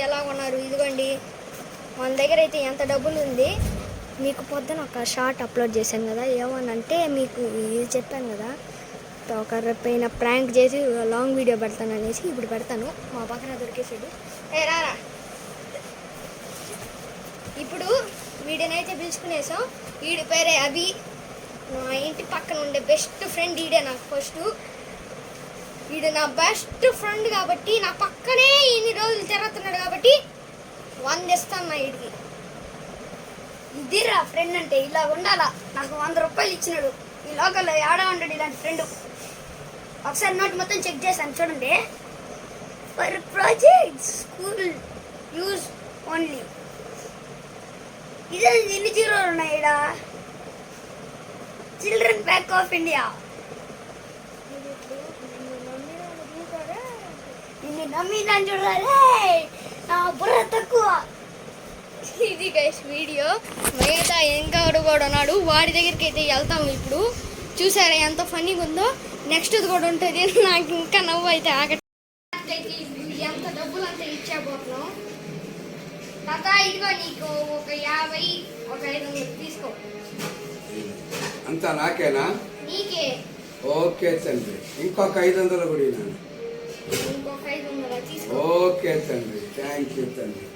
ఎలా ఉన్నారు? ఇదిగోండి మన దగ్గర అయితే ఎంత డబ్బులు ఉంది. మీకు పొద్దున ఒక షార్ట్ అప్లోడ్ చేశాను కదా, ఏమనంటే మీకు ఇది చెప్పాను కదా, ఒక పైన ప్రాంక్ చేసి లాంగ్ వీడియో పెడతాను అనేసి. ఇప్పుడు పెడతాను. మా పక్కన దొరికేసాడు. రారా. ఇప్పుడు వీడినైతే పిలుచుకునేసాం. వీడి పేరే అభి. మా ఇంటి పక్కన ఉండే బెస్ట్ ఫ్రెండ్ ఈడే. నాకు ఫస్ట్ వీడు నా బెస్ట్ ఫ్రెండ్ కాబట్టి, నా పక్కనే ఇన్ని రోజులు తిరుగుతున్నాడు కాబట్టి 100 ఇస్తాను నా వీడికి. ఇదిరా ఫ్రెండ్ అంటే, ఇలా ఉండాలా. నాకు 100 రూపాయలు ఇచ్చినాడు. ఈ లోకల్లో ఏడా ఉంటాడు ఇలాంటి ఫ్రెండ్. ఒకసారి నోట్ మొత్తం చెక్ చేశాను చూడండి. For project school use only. ఇదే ఎన్ని జీరోలు ఉన్నాయి ఇక్కడ. Children bank of India. నిన్ను నమ్మినాను చూడాలి. నా బుర్ర తక్కువ. ఇది గైస్ వీడియో. మిగతా ఇంకోడు కూడా ఉన్నాడు, వాడి దగ్గరికి అయితే వెళ్తాము ఇప్పుడు. చూసారా ఎంత ఫన్నీగా ఉందో. నెక్స్ట్ కూడా ఉంటుంది. నాకు ఇంకా నవ్వు అయితే ఆగట్లేదు. ఎంత డబ్బులు అంతా ఇచ్చేపోతున్నాం తాత. ఇదిగో నీకు ఒక 50, ఒక 500 తీసుకో. అంతా నాకేనా? నీకే. ఓకే తండ్రి. ఇంకొక 500 కూడా. ఇంకొక 500 తీసుకో. ఓకే తండ్రి, థ్యాంక్ యూ తండ్రి.